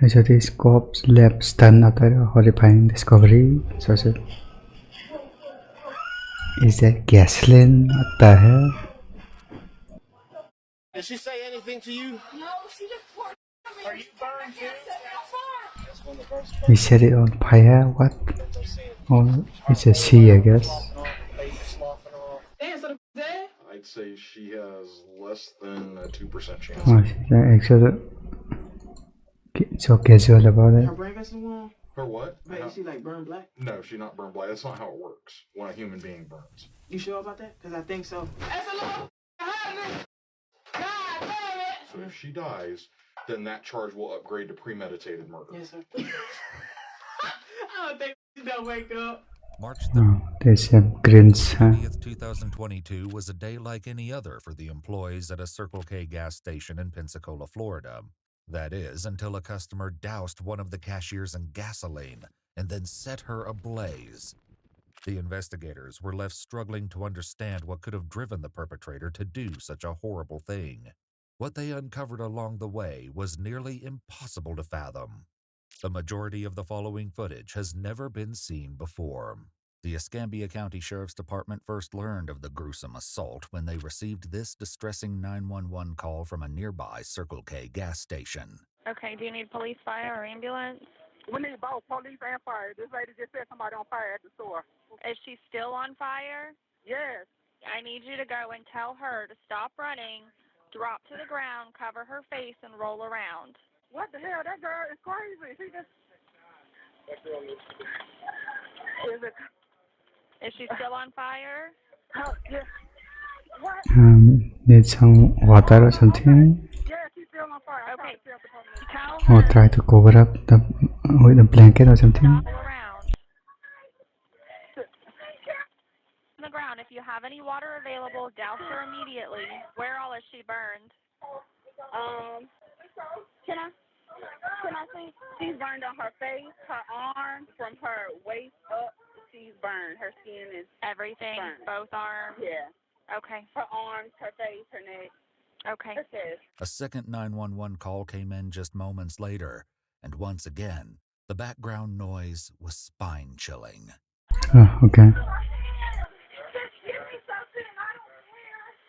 So this corpse left stunned after a horrifying discovery. So is that gasoline? What the hell? Did she say anything to you? No, she just poured me. Are you burned too? He set it on fire? What? Oh, it's a she, I guess. Damn, so the dead? I'd say she has less than a 2% chance. Oh, she's actually so casual about it. Her brain vessel wound? Her what? Wait, is she like burned black? No, she's not burned black. That's not how it works when a human being burns. You sure about that? Because I think so. That's a little happening. God damn it! So if she dies, then that charge will upgrade to premeditated murder. Yes, sir. I don't think she's gonna wake up. March Oh, there's some grins, huh? 30th, 2022 was a day like any other for the employees at a Circle K gas station in Pensacola, Florida. That is, until a customer doused one of the cashiers in gasoline and then set her ablaze. The investigators were left struggling to understand what could have driven the perpetrator to do such a horrible thing. What they uncovered along the way was nearly impossible to fathom. The majority of the following footage has never been seen before. The Escambia County Sheriff's Department first learned of the gruesome assault when they received this distressing 911 call from a nearby Circle K gas station. Okay, do you need police, fire, or ambulance? We need both police and fire. This lady just said somebody on fire at the store. Is she still on fire? Yes. I need you to go and tell her to stop running, drop to the ground, cover her face, and roll around. What the hell? That girl is crazy. She just... Is she still on fire? Yeah. What? Need some water or something? Yeah, she's still on fire. Okay. Tell Or her try to cover up with a blanket or something? to roll around. On the ground. If you have any water available, douse her immediately. Where all is she burned? Can I see? She's burned on her face, her arm, from her waist up. She's burned. Her skin is Everything? burned. Both arms? Yeah. Okay. Her arms, her face, her neck. Okay. Her chest. A second 911 call came in just moments later, and once again, the background noise was spine-chilling. Oh, okay.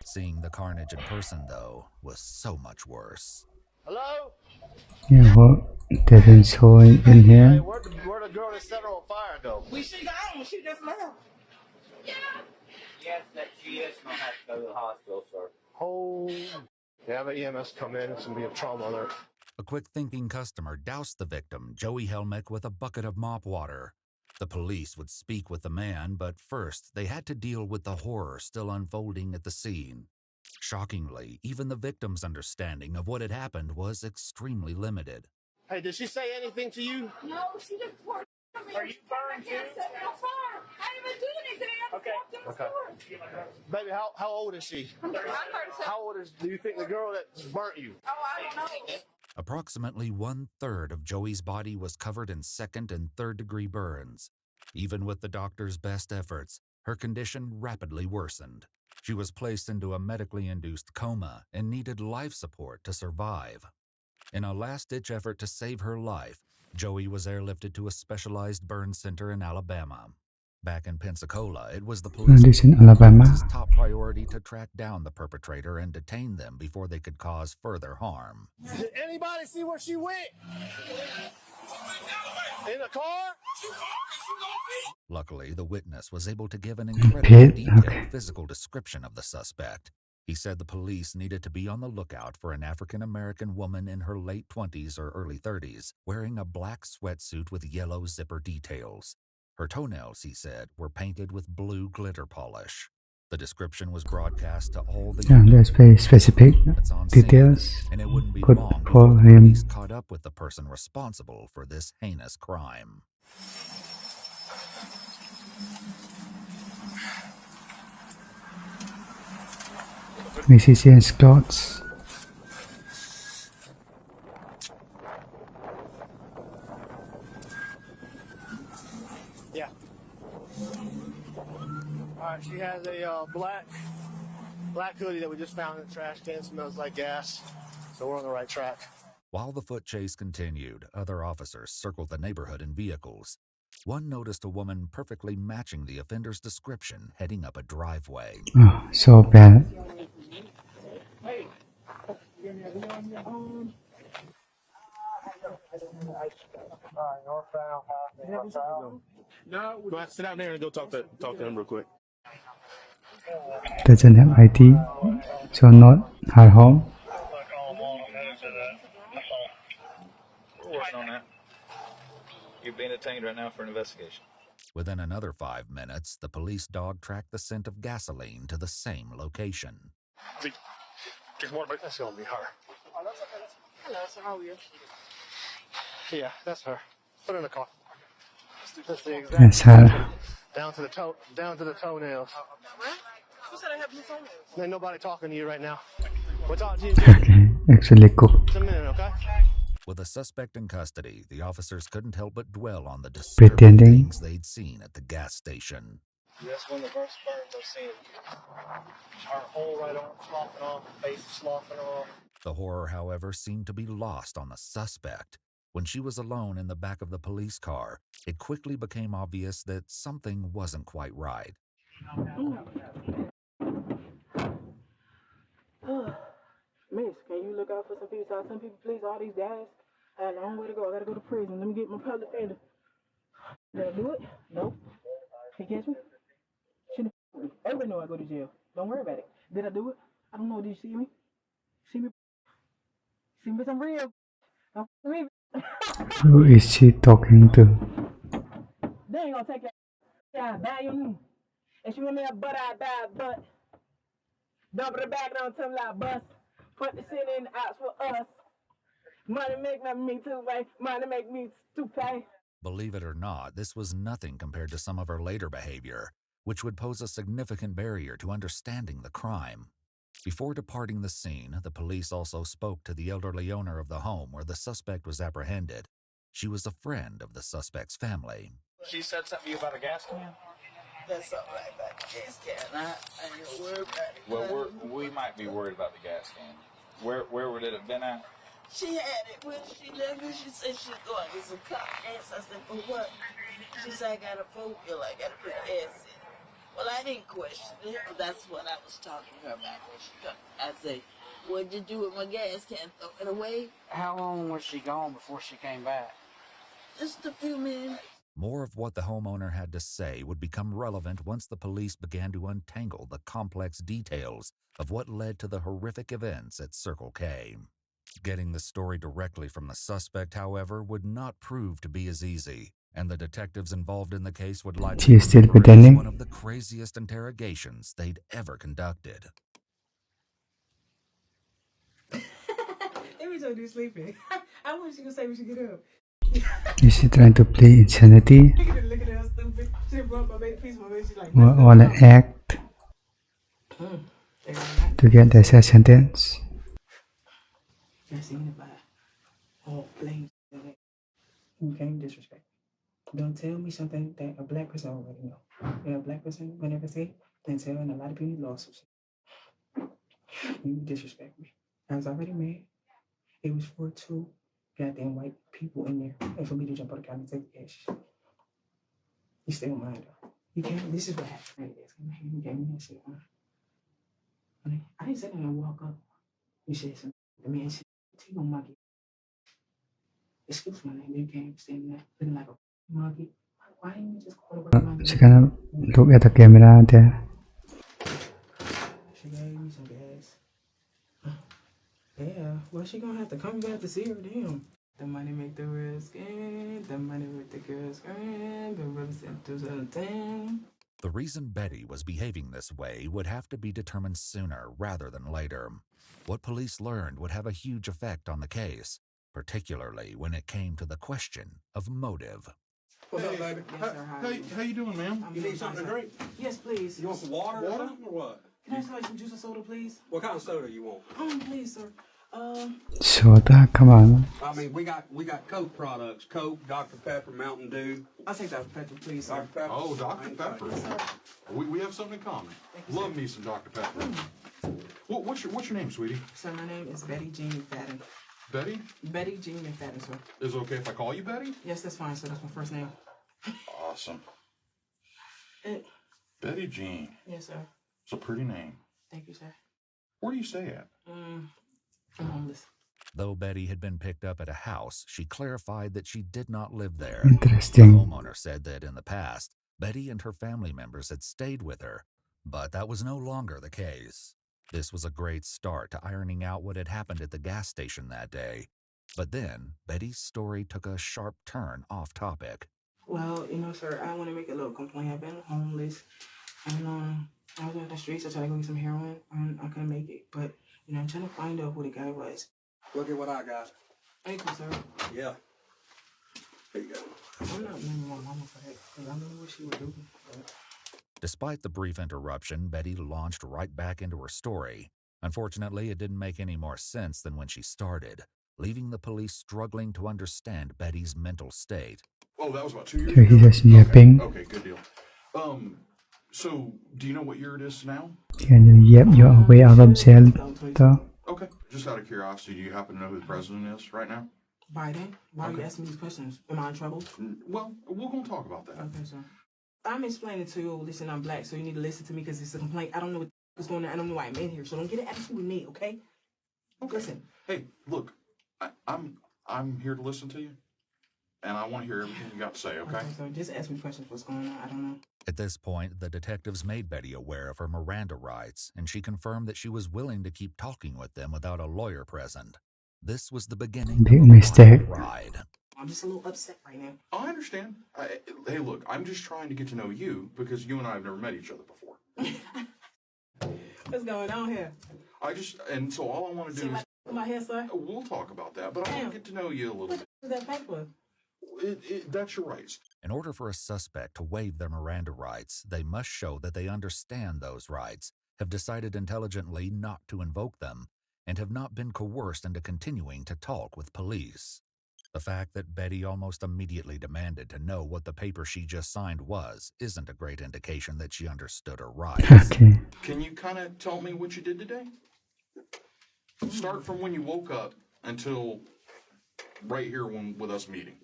Seeing the carnage in person, though, was so much worse. Hello? Yeah, what they didn't show in Hey, here. where'd the girl that set her on fire go? She gone. She just left. Yes, that she is going to have to go to the hospital, sir. Oh. Yeah, the EMS come in. It's going to be a trauma alert. A quick-thinking customer doused the victim, Joey Helmick, with a bucket of mop water. The police would speak with the man, but first they had to deal with the horror still unfolding at the scene. Shockingly, even the victim's understanding of what had happened was extremely limited. Hey, did she say anything to you? No, she just poured me. Are you burned too? Set me on fire. I didn't even do anything. I just walked in the store. Baby, how old is she? I'm 37. How old do you think the girl that burnt you? Oh, I don't know. Approximately 1/3 of Joey's body was covered in second and third-degree burns. Even with the doctor's best efforts, her condition rapidly worsened. She was placed into a medically induced coma and needed life support to survive. In a last-ditch effort to save her life, Joey was airlifted to a specialized burn center in Alabama. Back in Pensacola, it was the This in police's Alabama. top priority to track down the perpetrator and detain them before they could cause further harm. Did anybody see where she went? In a car? Luckily, the witness was able to give an incredibly detailed Okay. physical description of the suspect. He said the police needed to be on the lookout for an African-American woman in her late 20s or early 30s, wearing a black sweatsuit with yellow zipper details. Her toenails, he said, were painted with blue glitter polish. The description was broadcast to all the Yeah, that's very specific units on scene, details. and it wouldn't be Good long for before the him. police caught up with the person responsible for this heinous crime. Mrs. and Scott's. Yeah. Alright, she has a black hoodie that we just found in the trash can. Smells like gas. So we're on the right track. While the foot chase continued, other officers circled the neighborhood in vehicles. One noticed a woman perfectly matching the offender's description heading up a driveway. Oh, so bad. No, we're going to have to sit down there and go talk to him real quick. Doesn't have ID, so not her home. We're working on that. You're being detained right now for an investigation. Within another 5 minutes, the police dog tracked the scent of gasoline to the same location. There's more, but that's going to be her. Oh, that's okay. Hello, sir. How are you? Yeah, that's her. Put her in the car. That's the exact. That's her. Down to the toenails. What? Who said I have blue toenails? Ain't nobody talking to you right now. We'll talk to you Okay, actually cooked. in a minute, okay? With the suspect in custody, the officers couldn't help but dwell on the disturbing Pretending. things they'd seen at the gas station. That's one of the first burns I've seen. Her whole right arm sloughing off, face sloughing off. The horror, however, seemed to be lost on the suspect. When she was alone in the back of the police car, it quickly became obvious that something wasn't quite right. Miss, can you look out for some people? Some people, please, all these guys. I have a long way to go. I gotta go to prison. Let me get my public defender. Did I do it? Nope. He catch me? Shouldn't have me. Everybody know I go to jail. Don't worry about it. Did I do it? I don't know. Did you see me? See me? See me? I'm real. I'm me. Who is she talking to? They ain't gonna take that. Yeah, buy your knee. And she want me a butt, I buy a butt. Double the back on tell like bus. Put the city in the outs for us. Money make me too, right? Money make me stupid. Believe it or not, this was nothing compared to some of her later behavior, which would pose a significant barrier to understanding the crime. Before departing the scene, the police also spoke to the elderly owner of the home where the suspect was apprehended. She was a friend of the suspect's family. She said something to you about a gas can? That's something like that. Gas can. I ain't worried about it. Well, we might be worried about the gas can. Where would it have been at? She had it when she left me. She said she was going to get some cop gas. I said, for what? She said, I got a phobia. I got to put gas in. Well, I didn't question it. That's what I was talking to her about when she come. I said, what'd you do with my gas can? Throw it away? How long was she gone before she came back? Just a few minutes. More of what the homeowner had to say would become relevant once the police began to untangle the complex details of what led to the horrific events at Circle K. Getting the story directly from the suspect, however, would not prove to be as easy, and the detectives involved in the case would likely She is still embrace pretending. one of the craziest interrogations they'd ever conducted. Every time you're sleeping. I wish you could say we should get up. Is she trying to play insanity? Look at her stupid. She brought my baby piece of my baby. She's like, Or wanna act to get the sentence? That's anybody. Oh, blame. You can't disrespect. Don't tell me something that a black person already know. And a black person will never say, and tell, and a lot of people lost some. You disrespect me. I was already mad. It was for 2 goddamn white people in there, and for me to jump on the counter and take the cash. You still mind though. You can't. This is what happened. You gave me that shit. Honey, I didn't sit there and walk up. You said something. The man said, "You gonna monkey?" Excuse my name. You came standing there looking like a monkey. Why didn't you just call the monkey? She gonna look at the camera there. She gave me some gas. Yeah, well, she gonna have to come back to see her. Damn. The money make the real skin. The money make the girl scream. The really sent to the thing. The reason Betty was behaving this way would have to be determined sooner rather than later. What police learned would have a huge effect on the case, particularly when it came to the question of motive. What's up, baby? Yes, sir, How you doing, ma'am? You need something to drink? Yes, please. You want some water or something, or what? Can I have some juice and soda, please? What kind of soda you want? Please, sir. Soda, come on. I mean, we got Coke products. Coke, Dr. Pepper, Mountain Dew. I'll take Dr. Pepper, please, sir. Dr. Pepper. Oh, Dr. Pepper. Yes, sir. We have something in common. Love me some Dr. Pepper. What's your name, sweetie? Sir, my name is Betty Jean McFadden. Betty? Betty Jean McFadden, sir. Is it okay if I call you Betty? Yes, that's fine, sir. That's my first name. Awesome. Betty Jean. Yes, sir. It's a pretty name. Thank you, sir. Where do you stay at? I'm homeless. Though Betty had been picked up at a house, she clarified that she did not live there. Interesting. The homeowner said that in the past, Betty and her family members had stayed with her, but that was no longer the case. This was a great start to ironing out what had happened at the gas station that day. But then, Betty's story took a sharp turn off topic. Well, sir, I want to make a little complaint. I've been homeless, and I was on the streets. I tried to go get some heroin, and I couldn't make it. But, I'm trying to find out who the guy was. Look at what I got. Thank you, sir. Yeah. There you go. I'm not blaming my mama for that, because I know what she would do. But... Despite the brief interruption, Betty launched right back into her story. Unfortunately, it didn't make any more sense than when she started, leaving the police struggling to understand Betty's mental state. Oh, that was about 2 years So ago? he's just yapping. Okay, good deal. So, do you know what year it is now? Can you yap your way out of jail? Okay. Just out of curiosity, do you happen to know who the president is right now? Biden? Why are you asking me these questions? Am I in trouble? Well, we're going to talk about that. Okay, sir. I'm explaining to you, listen, I'm black, so you need to listen to me because it's a complaint. I don't know what's going on. I don't know why I'm in here, so don't get an attitude with me, okay? Listen. Hey, look, I'm here to listen to you, and I want to hear everything you got to say, okay? So just ask me questions. What's going on? I don't know. At this point, the detectives made Betty aware of her Miranda rights, and she confirmed that she was willing to keep talking with them without a lawyer present. This was the beginning Big of a mistake. wild ride. I'm just a little upset right now. I understand. Hey, look, I'm just trying to get to know you because you and I have never met each other before. What's going on here? And so all I want to do is... my hair, sir? We'll talk about that, but I want to get to know you a little bit. What's that paper? That's your rights. In order for a suspect to waive their Miranda rights, they must show that they understand those rights, have decided intelligently not to invoke them, and have not been coerced into continuing to talk with police. The fact that Betty almost immediately demanded to know what the paper she just signed was isn't a great indication that she understood her rights. Okay. Can you kind of tell me what you did today? Start from when you woke up until right here with us meeting.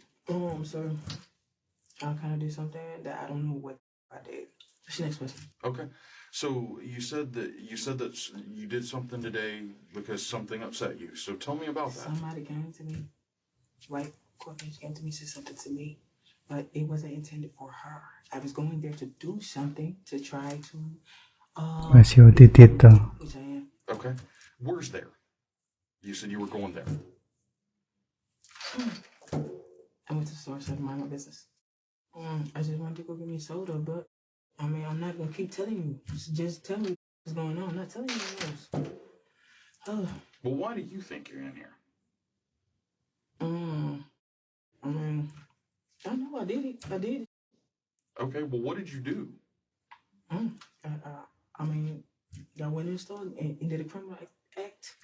Sir, I kind of did something that I don't know what I did. What's your next question? Okay. So you said that you did something today because something upset you. So tell me about that. Somebody came to me. White corporation came to me, said something to me, but it wasn't intended for her. I was going there to do something to try to. What's your dito? Which I am. Okay. Where's there? You said you were going there. I went to the store, started to mind my business. I just wanted to go get me soda, but I mean, I'm not gonna keep telling you. Just tell me what's going on. I'm not telling you anything else. Well, why do you think you're in here? I mean, I know I did it. I did it. Okay, well, what did you do? I mean, I went in the store and did a criminal act.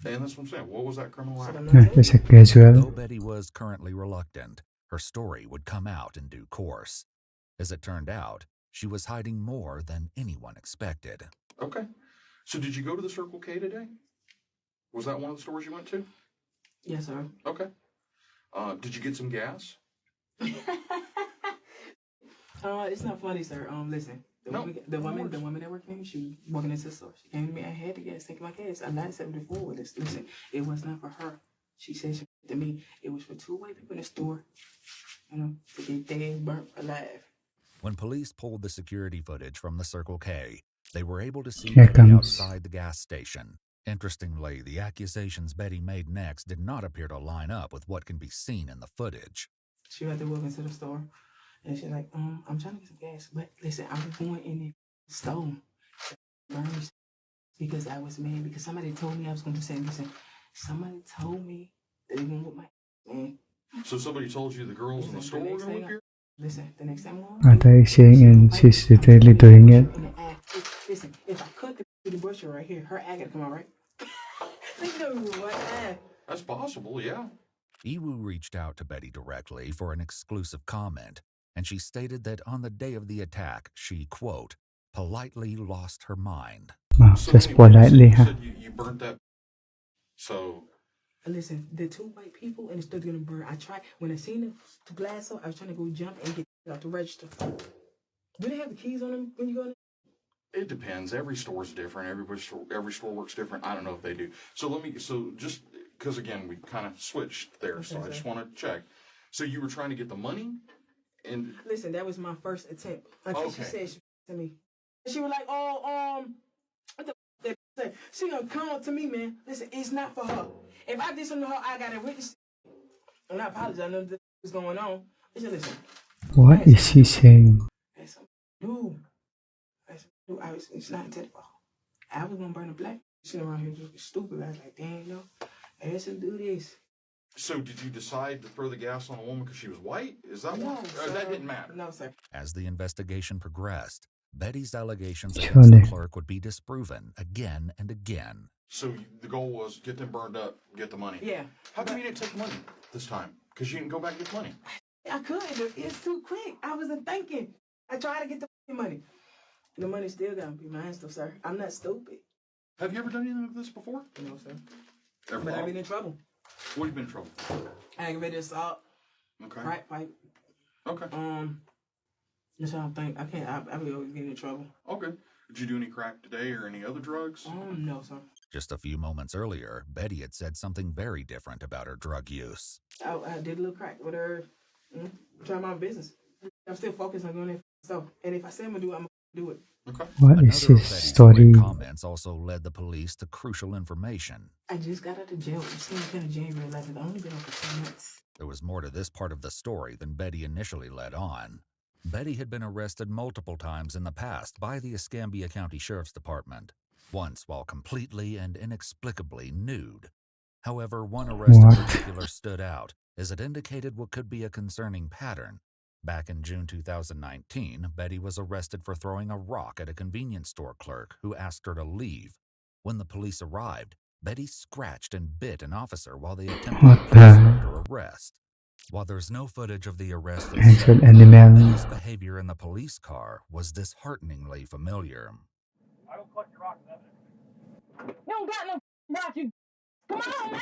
And that's what I'm saying. What was that criminal act? It's a casual. Though Betty was currently reluctant, her story would come out in due course. As it turned out, she was hiding more than anyone expected. Okay. So did you go to the Circle K today? Was that one of the stores you went to? Yes, sir. Okay. Did you get some gas? It's not funny, sir. Listen. The woman that worked for me, she walking into the store. She came to me. I had the gas, taking my gas. I lied 74 with this. Listen, it was not for her. She said to me, it was for two white people in the store, to get their burnt alive. When police pulled the security footage from the Circle K, they were able to see Here Betty comes. outside the gas station. Interestingly, the accusations Betty made next did not appear to line up with what can be seen in the footage. She had to walk into the store, and she's like, I'm trying to get some gas, but listen, I was going in the store because I was mad, because somebody told me I was going to say, listen, somebody told me that they went with my man. So somebody told you the girls in the store were going to appear? Listen, the next time Are they saying and she's literally doing it? Listen, if I cut the bush right here, her ag gotta come out, right? That's possible, yeah. Iwu reached out to Betty directly for an exclusive comment, and she stated that on the day of the attack, she, quote, politely lost her mind. Just politely, huh? You burnt that. So Listen, the two white people and it's still gonna burn. I tried when I seen the glass up, I was trying to go jump and get out the register. Do they have the keys on them when you go in? It depends. Every store's different. Every store works different. I don't know if they do. So just because again we kind of switched there, Okay, so I just want to check. So you were trying to get the money, and listen, that was my first attempt. Until she said to me, she was like, "Oh, what the f- that say?" She gonna come to me, man. Listen, it's not for her. If I did something to her, I got a witness. And I apologize. I know what's going on. Listen. What is he saying? No. It's not intentional. I was gonna burn a black shit around here just stupid. I was like, damn, no. I had to do this. So did you decide to throw the gas on a woman because she was white? Is that no, that didn't matter? No, sir. As the investigation progressed, Betty's allegations Surely. against the clerk would be disproven again and again. So the goal was get them burned up, get the money. Yeah. How come you didn't take money this time? Because you didn't go back and get the money. I could. It's too quick. I wasn't thinking. I tried to get the money. The money still gotta be mine, though, sir. I'm not stupid. Have you ever done anything like this before? No, sir. Ever? But I've been in trouble. What have you been in trouble? Aggravated assault. Okay. Crack pipe. Okay. That's what I think. I be always getting in trouble. Okay. Did you do any crack today or any other drugs? No, sir. Just a few moments earlier, Betty had said something very different about her drug use. I did a little crack with her. Try my business. I'm still focused on doing it. So, and if I say I'm gonna do it, I'm gonna do it. Okay. What Another is of his Betty's story? quick comments also led the police to crucial information. I just got out of jail. I'm still kind of January 11th. I've only been on for 2 months. There was more to this part of the story than Betty initially led on. Betty had been arrested multiple times in the past by the Escambia County Sheriff's Department, once while completely and inexplicably nude. However, one arrest in particular stood out, as it indicated what could be a concerning pattern. Back in June 2019, Betty was arrested for throwing a rock at a convenience store clerk who asked her to leave. When the police arrived, Betty scratched and bit an officer while they attempted to place her under arrest. While there's no footage of the arrest itself, Betty's behavior in the police car was dishearteningly familiar. I don't collect your rocks evidence. You don't got no rock, you. Come on, man.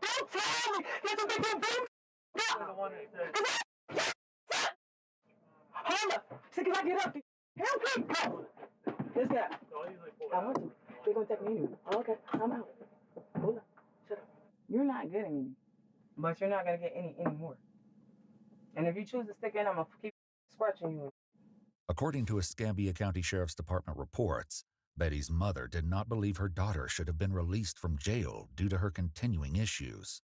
Don't tell me. Get the big boom. You're the one that said. Hold up. See, can I get up? Help me. Go. Let's go. I want to. They're going to take me anyway. Okay, I'm out. Hold up. Shut up. You're not getting any. But you're not going to get any more. And if you choose to stick in, I'm going to keep scratching you. According to Escambia County Sheriff's Department reports, Betty's mother did not believe her daughter should have been released from jail due to her continuing issues.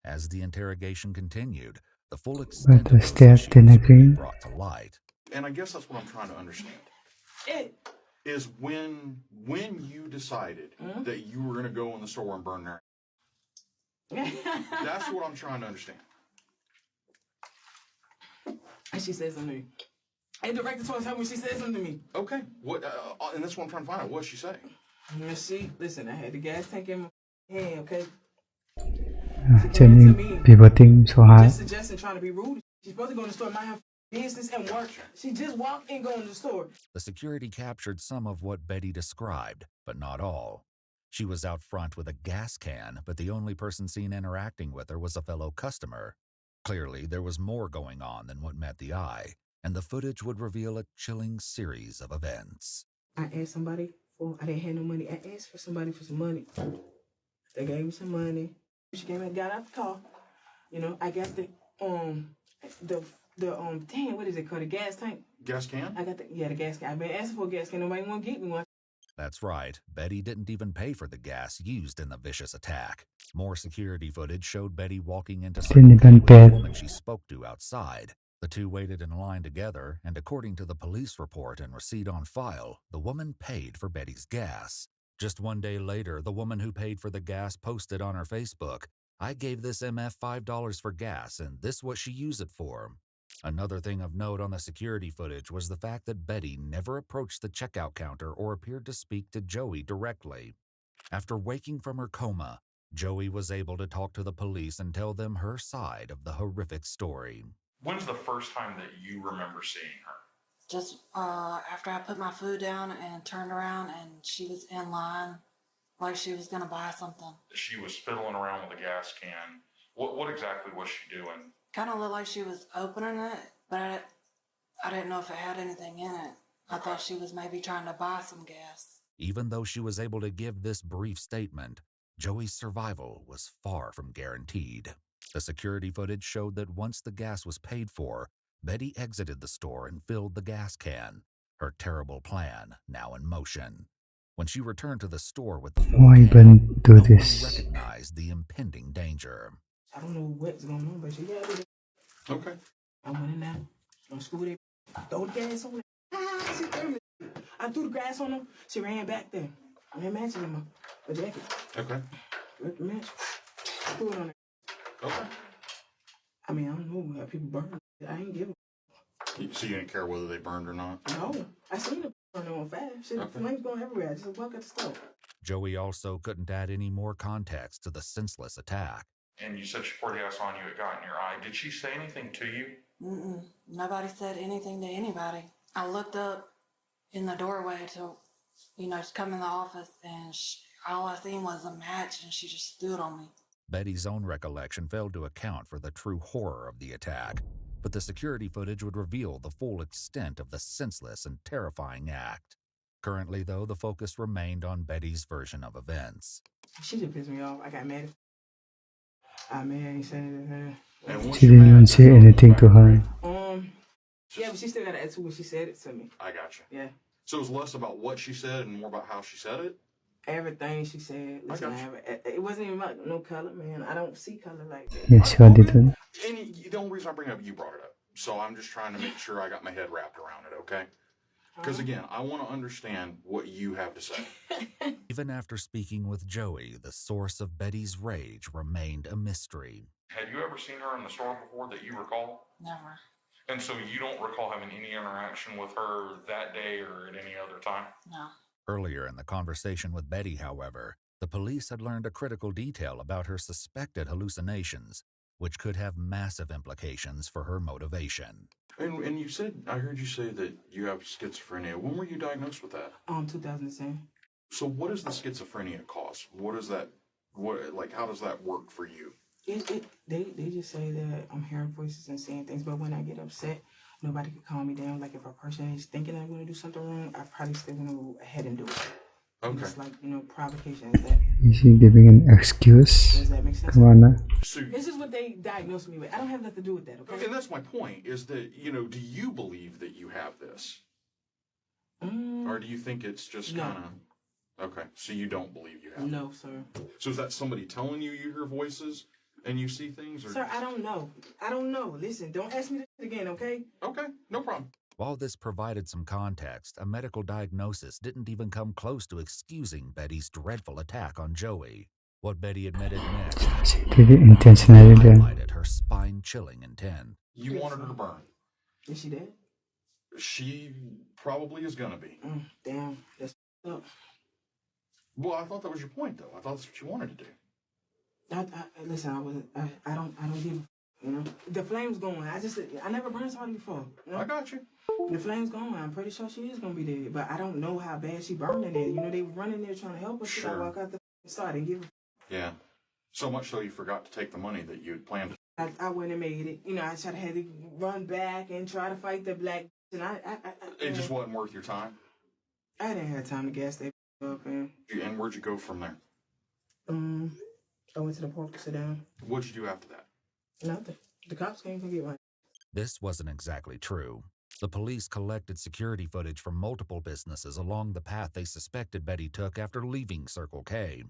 As the interrogation continued, the full extent of those issues would be brought to light. And I guess that's what I'm trying to understand. Is when you decided that you were going to go in the store and burn their that's what I'm trying to understand. And she said something to me. And directed towards her when she said something to me. Okay. What? And that's what I'm trying to find out. What'd she say? Listen, I had the gas tank in my hand, okay? Jenny pivoting so hard. Just suggesting trying to be rude. She's supposed to go in the store, might have business and work. She just walked in, go in the store. The security captured some of what Betty described, but not all. She was out front with a gas can, but the only person seen interacting with her was a fellow customer. Clearly, there was more going on than what met the eye, and the footage would reveal a chilling series of events. I asked somebody I didn't have no money. I asked for somebody for some money. They gave me some money. She came and got out the car. You know, I got the damn, what is it called? The gas tank? Gas can? I got the gas can. I've been asking for a gas can. Nobody want to get me one. That's right. Betty didn't even pay for the gas used in the vicious attack. More security footage showed Betty walking into Circle K with a woman she spoke to outside. The two waited in line together, and according to the police report and receipt on file, the woman paid for Betty's gas. Just 1 day later, the woman who paid for the gas posted on her Facebook, "I gave this MF $5 for gas, and this what she used it for." Another thing of note on the security footage was the fact that Betty never approached the checkout counter or appeared to speak to Joey directly. After waking from her coma, Joey was able to talk to the police and tell them her side of the horrific story. When's the first time that you remember seeing her? Just after I put my food down and turned around and she was in line Like she was gonna buy something. She was fiddling around with a gas can. What exactly was she doing? Kind of looked like she was opening it, but I didn't know if it had anything in it. I thought she was maybe trying to buy some gas. Even though she was able to give this brief statement, Joey's survival was far from guaranteed. The security footage showed that once the gas was paid for, Betty exited the store and filled the gas can, her terrible plan now in motion. When she returned to the store with the full Why can, even do no one this? recognized the impending danger. I don't know what's going on, but she got it. Okay. I went in there, I screwed it, throw the gas on it. Ah, she threw me. I threw the grass on her. She ran back there. I had matching in my jacket. Okay. Ripped the match. Threw it on her. Okay. I mean, I don't know how people burn. I ain't giving. So you didn't care whether they burned or not? No. I seen it burn on fast. Shit, Okay. flames going everywhere. I just walk at the stove. Joey also couldn't add any more context to the senseless attack. And you said she poured gas on you, it got in your eye. Did she say anything to you? Nobody said anything to anybody. I looked up in the doorway to, come in the office, and all I seen was a match, and she just stood on me. Betty's own recollection failed to account for the true horror of the attack, but the security footage would reveal the full extent of the senseless and terrifying act. Currently, though, the focus remained on Betty's version of events. She just pissed me off. I got mad. I ain't saying anything. She didn't even say anything to her. Yeah, but she still got to add to what she said it to me. I got you. Yeah. So it was less about what she said and more about how she said it? Everything she said. Listen, it wasn't even about no color, man. I don't see color like that. Yes, you didn't. And the only reason I bring it up, you brought it up. So I'm just trying to make sure I got my head wrapped around it, okay? Because again, I want to understand what you have to say. Even after speaking with Joey, the source of Betty's rage remained a mystery. Had you ever seen her in the store before that you recall? Never. And so you don't recall having any interaction with her that day or at any other time? No. Earlier in the conversation with Betty, however, the police had learned a critical detail about her suspected hallucinations, which could have massive implications for her motivation. And you said, I heard you say that you have schizophrenia. When were you diagnosed with that? 2010. So what does the schizophrenia cause? How does that work for you? They just say that I'm hearing voices and seeing things, but when I get upset, nobody can calm me down. Like if a person is thinking I'm going to do something wrong, I probably still going to go ahead and do it. Okay. It's like, provocation is that. Is she giving an excuse? Does that make sense? Come on now. This is what they diagnosed me with. I don't have nothing to do with that, okay? And that's my point, is that, do you believe that you have this? Or do you think it's just kind of... Okay, so you don't believe you have it? No, sir. So is that somebody telling you hear voices and you see things? Or... Sir, I don't know. Listen, don't ask me this again, okay? Okay, no problem. While this provided some context, a medical diagnosis didn't even come close to excusing Betty's dreadful attack on Joey. What Betty admitted next She did it intentionally then. highlighted her spine-chilling intent. You wanted her to burn. Is she dead? She probably is gonna be. Damn, that's up. Well, I thought that was your point, though. I thought that's what you wanted to do. Listen, I don't give a the flame's going. I never burned somebody before. I got you. The flame's going. I'm pretty sure she is gonna be dead, but I don't know how bad she burned in there. They were running there trying to help us. Sure. I walk out the side and give. Yeah. So much so you forgot to take the money that you had planned. I wouldn't have made it. I had to run back and try to fight the black. And It just wasn't worth your time. I didn't have time to gas that up, and where'd you go from there? I went to the park to sit down. What'd you do after that? Nothing. The cops came to get my. This wasn't exactly true. The police collected security footage from multiple businesses along the path they suspected Betty took after leaving Circle K.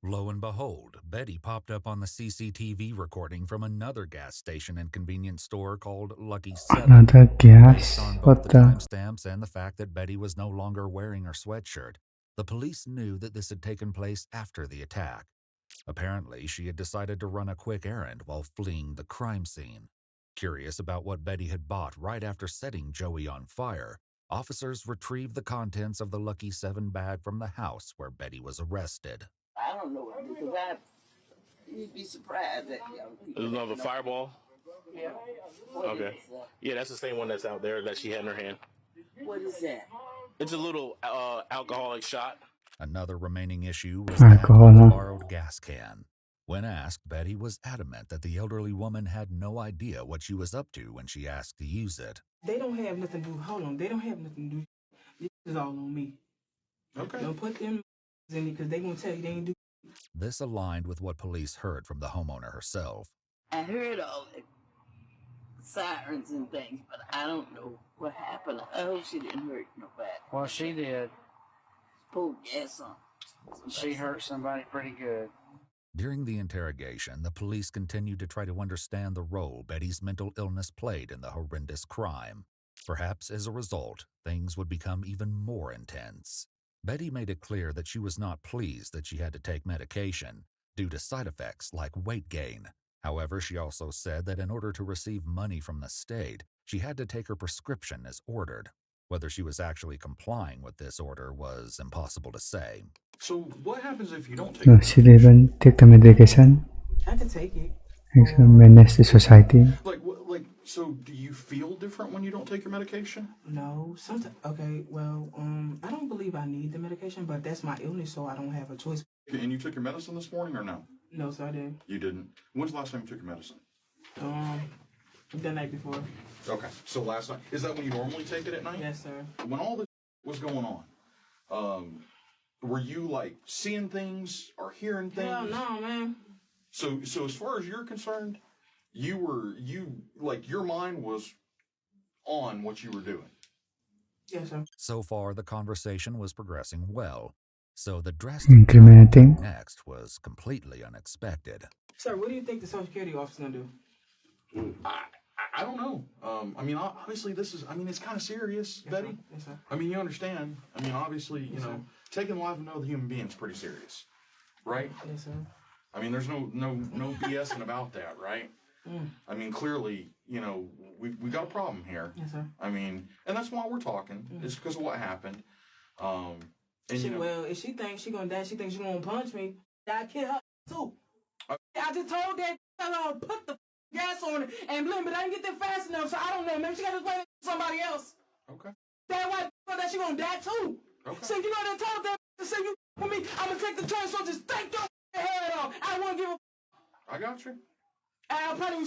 Lo and behold, Betty popped up on the CCTV recording from another gas station and convenience store called Lucky 7. Another gas? Based on both What the the? timestamps and the fact that Betty was no longer wearing her sweatshirt, the police knew that this had taken place after the attack. Apparently, she had decided to run a quick errand while fleeing the crime scene. Curious about what Betty had bought right after setting Joey on fire, officers retrieved the contents of the Lucky 7 bag from the house where Betty was arrested. I don't know what because you'd be surprised at young people. There's another fireball. Yeah. Okay. Yeah, that's the same one that's out there that she had in her hand. What is that? It's a little alcoholic shot. Another remaining issue was that Alcohol, of the huh? borrowed gas can. When asked, Betty was adamant that the elderly woman had no idea what she was up to when she asked to use it. They don't have nothing to do. Hold on, they don't have nothing to do. This is all on me. Okay. Don't put them in it because they gonna tell you they ain't do. This aligned with what police heard from the homeowner herself. I heard all the sirens and things, but I don't know what happened. I hope she didn't hurt nobody. Well, she did. Pulled gas on. She hurt somebody pretty good. During the interrogation, the police continued to try to understand the role Betty's mental illness played in the horrendous crime. Perhaps as a result, things would become even more intense. Betty made it clear that she was not pleased that she had to take medication due to side effects like weight gain. However, she also said that in order to receive money from the state, she had to take her prescription as ordered. Whether she was actually complying with this order was impossible to say. So what happens if you don't take No, it? she didn't take the medication. I can take it. It's a menace to society. So do you feel different when you don't take your medication? No, sometimes. Okay, well, I don't believe I need the medication, but that's my illness, so I don't have a choice. And you took your medicine this morning or no? No, sir, I didn't. You didn't. When's the last time you took your medicine? The night before. Okay, so last night. Is that when you normally take it at night? Yes, sir. When all this was going on, were you like seeing things or hearing things? Hell no, man. So as far as you're concerned, you your mind was on what you were doing. Yes, sir. So far, the conversation was progressing well. So the drastic Incriminating. next was completely unexpected. Sir, what do you think the Social Security office gonna do? I don't know. Obviously this is, it's kind of serious, Betty. Sir. Yes, sir. You understand. Obviously, taking the life of another human being is pretty serious, right? Yes, sir. There's no BSing about that, right? Clearly, we got a problem here. Yes, sir. And that's why we're talking. It's because of what happened. Well, if she thinks she gonna die, she thinks she gonna punch me. I kill her too. I just told that girl to put the gas on it and blame, but I didn't get there fast enough, so I don't know. Maybe she got to explain it to somebody else. Okay. That why that she gonna die too. Okay. So you know they told that to say you for me, I'm gonna take the train, so just take your head off. I won't give a. I got you.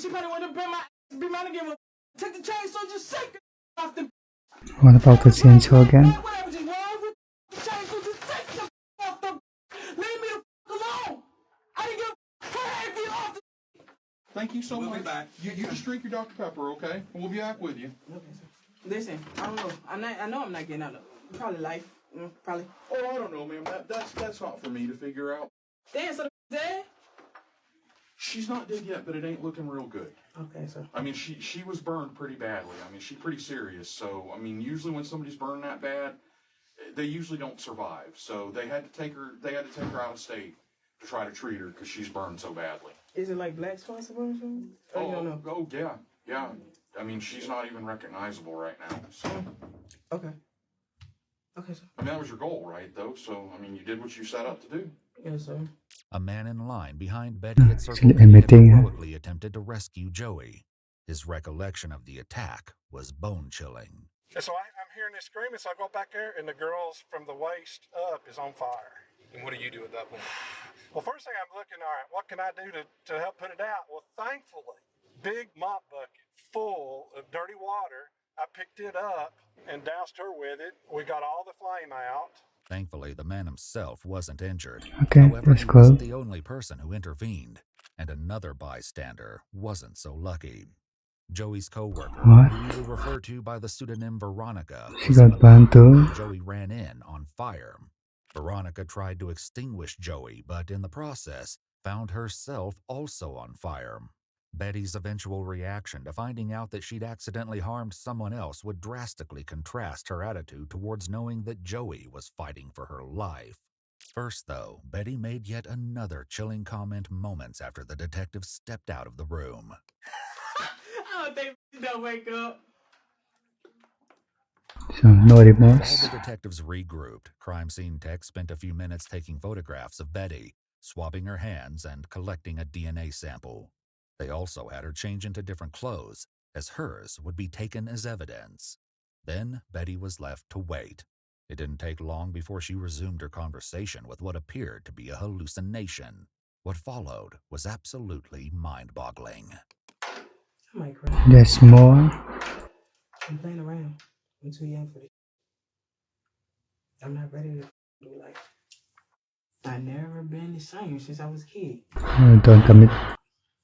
She probably want to be mine again. Take the train, so just shake it off the. What about the chainsaw again? Whatever just wrong with the train, so just take the off the. Leave me the alone. I didn't give a if you off the. Thank you so much. We'll be back. You just drink your Dr. Pepper, okay? We'll be back with you. Okay, sir. Listen, I don't know. I know I'm not getting out of it. Probably life. Probably. Oh, I don't know, ma'am. That's not for me to figure out. Damn, so dead? She's not dead yet, but it ain't looking real good. Okay, sir. She was burned pretty badly. She's pretty serious. So, usually when somebody's burned that bad, they usually don't survive. So they had to take her out of state to try to treat her because she's burned so badly. Is it like black spots or something? Oh, yeah. She's not even recognizable right now. So. Okay. Okay, sir. That was your goal, right, though? So, you did what you set out to do. Yes, sir. A man in line behind Betty at Circle K emitting. heroically attempted to rescue Joey. His recollection of the attack was bone-chilling. And so I'm hearing this screaming, so I go back there, and the girl's from the waist up is on fire. And what do you do at that point? Well, first thing I'm looking, all right, what can I do to help put it out? Well, thankfully, big mop bucket full of dirty water. I picked it up and doused her with it. We got all the flame out. Thankfully, the man himself wasn't injured. Okay, However, that's he cool. wasn't the only person who intervened, and another bystander wasn't so lucky. Joey's co-worker, What? who we will refer to by the pseudonym Veronica, She was in got the burned line too? when Joey ran in on fire. Veronica tried to extinguish Joey, but in the process, found herself also on fire. Betty's eventual reaction to finding out that she'd accidentally harmed someone else would drastically contrast her attitude towards knowing that Joey was fighting for her life. First, though, Betty made yet another chilling comment moments after the detective stepped out of the room. I don't think they'll wake up. So, no While remorse. the detectives regrouped, crime scene techs spent a few minutes taking photographs of Betty, swabbing her hands and collecting a DNA sample. They also had her change into different clothes, as hers would be taken as evidence. Then Betty was left to wait. It didn't take long before she resumed her conversation with what appeared to be a hallucination. What followed was absolutely mind-boggling. Somebody crying. There's more. I'm playing around. I'm too young for this. I'm not ready to do like. I've never been the same since I was a kid. Don't commit.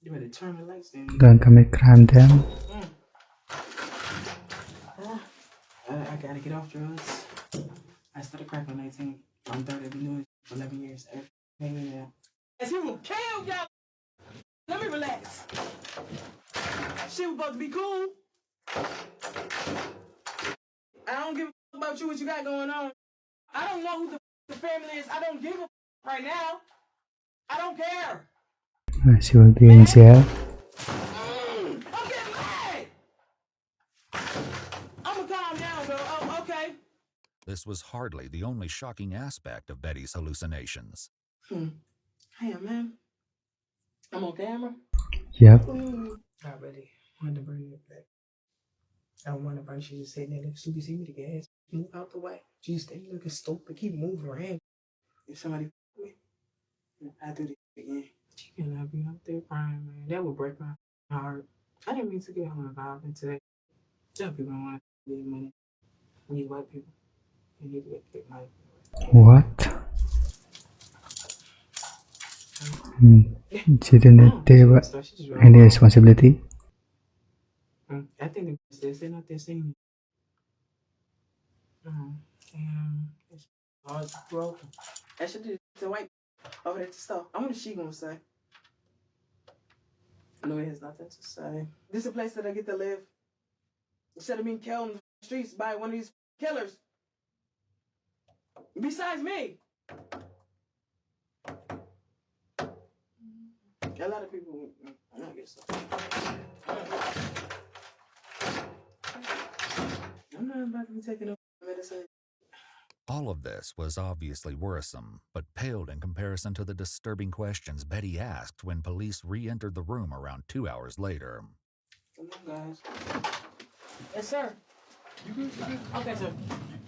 You better turn the lights down. Don't commit crime then. I gotta get off drugs. I started crack on 19. I'm 30. I've been doing it for 11 years. As he will kill y'all. Let me relax. She was supposed to be cool. I don't give a about you, what you got going on. I don't know who the family is. I don't give a right now. I don't care. She will be in jail. I'm getting mad. I'm gonna calm down, though. Oh, okay. This was hardly the only shocking aspect of Betty's hallucinations. Hey, man. I'm on camera? Yep. Not ready. I wanted to bring it back. I don't want to burn. She just sitting there. So you see me the gas. Move out the way. She just stay looking stupid. Keep moving around. If somebody me, I do this again. She cannot be up there crying, man. That would break my heart. I didn't mean to get her involved in today. Some people don't want to get money. These white people. They need to get money. What? She didn't take any responsibility. I think they're not there singing. And it's hard to broken. That should do the white over there to stuff. I wonder what she gonna say. No, it has nothing to say. This is a place that I get to live. Instead of being killed in the streets by one of these killers. Besides me. A lot of people, I guess so. I'm not about to be taking no medicine. All of this was obviously worrisome, but paled in comparison to the disturbing questions Betty asked when police re-entered the room around 2 hours later. Come on, guys. Yes, sir. You good? Okay, sir.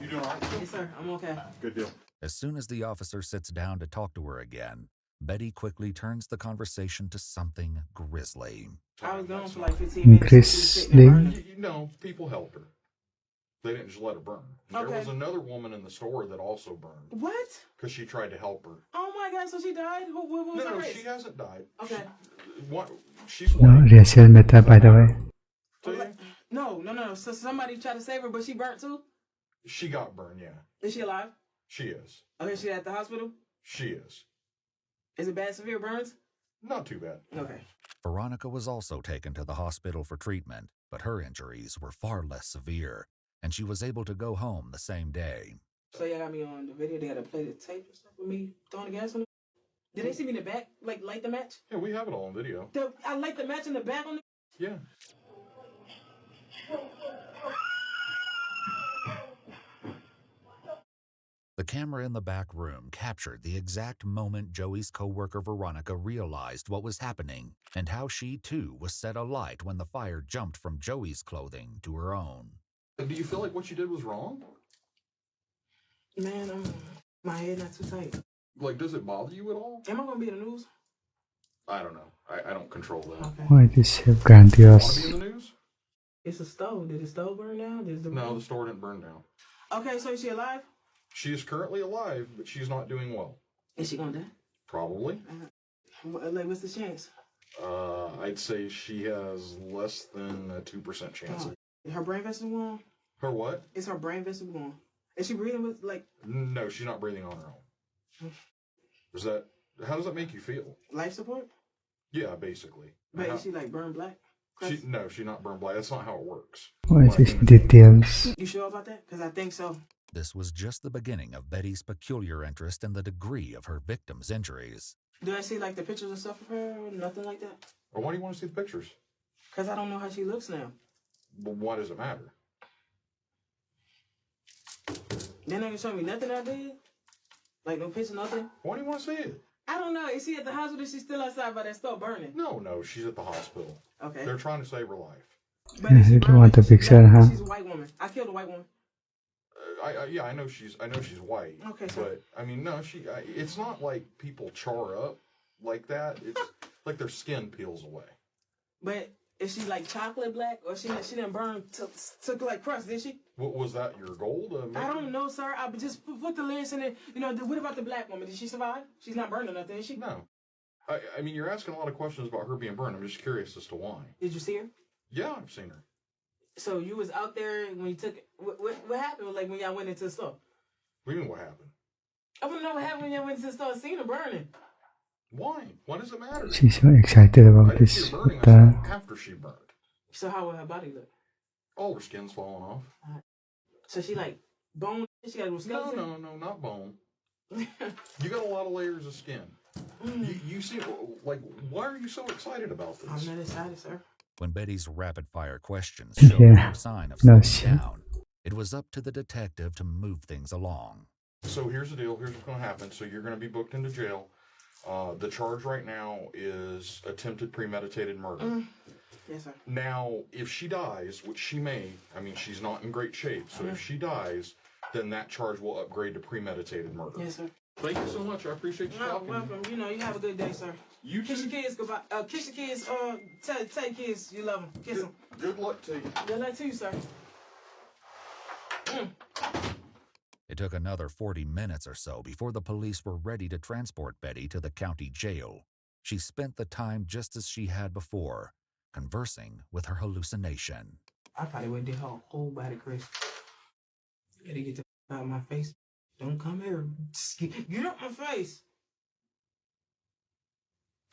You doing all right? Yes, sir. I'm okay. Good deal. As soon as the officer sits down to talk to her again, Betty quickly turns the conversation to something grisly. I was gone for like 15 minutes. Grisly? No, people helped her. They didn't just let her burn. Okay. There was another woman in the store that also burned. What? Because she tried to help her. Oh my God, so she died? What was her race? She hasn't died. Okay. She's No, white. racial meta, by the way. No. So somebody tried to save her, but she burnt too? She got burned, yeah. Is she alive? She is. Okay, she at the hospital? She is. Is it bad, severe burns? Not too bad. Okay. Veronica was also taken to the hospital for treatment, but her injuries were far less severe, and she was able to go home the same day. So y'all got me on the video. They had to play the tape and stuff with me throwing the gas on it. Did they see me in the back, like light the match? Yeah, we have it all on video. I light the match in the back on the... Yeah. The camera in the back room captured the exact moment Joey's coworker Veronica realized what was happening and how she too was set alight when the fire jumped from Joey's clothing to her own. Do you feel like what you did was wrong? Man, my head not too tight. Like, does it bother you at all? Am I gonna be in the news? I don't know. I don't control that. Okay. Why is so Want to grandiose? be in the news? It's a stove. Did the stove burn down? No, the store didn't burn down. Okay, so is she alive? She is currently alive, but she's not doing well. Is she gonna die? Probably. Like, what's the chance? I'd say she has less than a 2% chance. Her brain vessel gone? Her what? Is her brain vessel gone? Is she breathing with, like... No, she's not breathing on her own. How does that make you feel? Life support? Yeah, basically. But is she, like, burned black? No, she's not burned black. That's not how it works. Why is this details? You sure about that? Because I think so. This was just the beginning of Betty's peculiar interest in the degree of her victim's injuries. Do I see, like, the pictures and stuff of her or nothing like that? Or why do you want to see the pictures? Because I don't know how she looks now. Well, why does it matter? They're not going to show me nothing I did? Like, no picture, nothing? Why do you want to see it? I don't know. Is she at the hospital or is she still outside by that store burning? No, she's at the hospital. Okay. They're trying to save her life. But is she You want the picture, huh? She's a white woman. I killed a white woman. I know she's white. Okay, sir. But I mean, no, it's not like people char up like that. It's like their skin peels away. But is she like chocolate black, or she didn't burn took like crust, did she? What was that? Your goal to make I don't know, sir. I just put the lens in it. You know, what about the black woman? Did she survive? She's not burning nothing, is she? No. I mean, you're asking a lot of questions about her being burned. I'm just curious as to why. Did you see her? Yeah, I've seen her. So you was out there when you took it. What happened? Like when y'all went into the store? What do you mean, what happened? I want to know what happened when y'all went into the store and seen her burning. Why? Why does it matter? She's so excited about this. After she burned. So how would her body look? All her skin's falling off. So she like bone? She got a skeleton? No, not bone. You got a lot of layers of skin. You see, like, why are you so excited about this? I'm not excited, sir. When Betty's rapid-fire questions showed no sign of slowing down, it was up to the detective to move things along. So here's the deal. Here's what's going to happen. So you're going to be booked into jail. The charge right now is attempted premeditated murder. Yes, sir. Now, if she dies, which she may, I mean, she's not in great shape, so if she dies, then that charge will upgrade to premeditated murder. Yes, sir. Thank you so much. I appreciate you talking. Welcome. You know, you have a good day, sir. You kiss your kids goodbye. Kiss your kids. Tell your kids you love them. Kiss them. Good luck to you. Good luck to you, sir. It took another 40 minutes or so before the police were ready to transport Betty to the county jail. She spent the time just as she had before, conversing with her hallucination. I probably would have did her whole body, Chris. You gotta get the out of my face. Don't come here. Get up my face.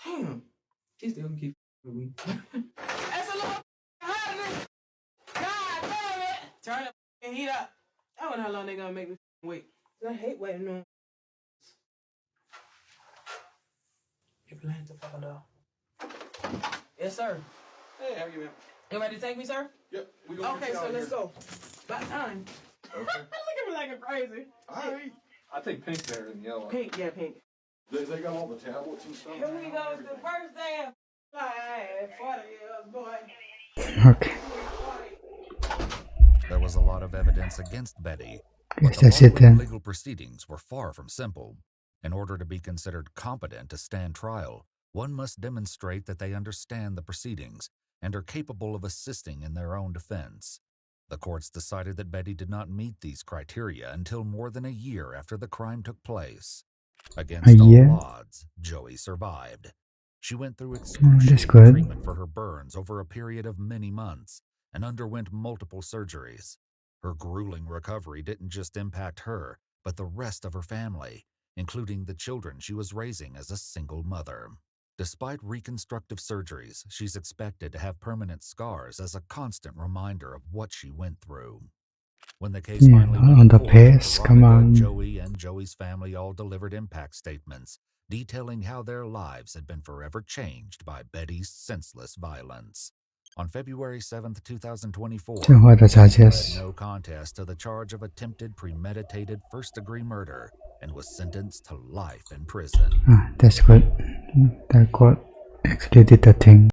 Damn. She still gonna keep with me. That's a little hot. God damn it. Turn up and heat up. I wonder how long they gonna make me wait. I hate waiting on. Your plan to fall off. Yes, sir. Hey, how you, man? You ready to take me, sir? Yep. We gonna Okay, so let's go. About time. Okay. Look at me like a crazy. All right. I take pink there and yellow. Pink, yeah, pink. They got all the tablets and stuff. Here we go. It's the first day of life. 40 years, boy. Okay. There was a lot of evidence against Betty, but That's the it then. legal proceedings were far from simple. In order to be considered competent to stand trial, one must demonstrate that they understand the proceedings and are capable of assisting in their own defense. The courts decided that Betty did not meet these criteria until more than a year after the crime took place. Against all odds, Joey survived. She went through excruciating treatment for her burns over a period of many months and underwent multiple surgeries. Her grueling recovery didn't just impact her, but the rest of her family, including the children she was raising as a single mother. Despite reconstructive surgeries, she's expected to have permanent scars as a constant reminder of what she went through. When the case finally on the court, pace, come on. Joey and Joey's family all delivered impact statements detailing how their lives had been forever changed by Betty's senseless violence. On February 7th, 2024, So what are the charges? pled no contest to the charge of attempted premeditated first-degree murder and was sentenced to life in prison. That's good. That court actually did the thing.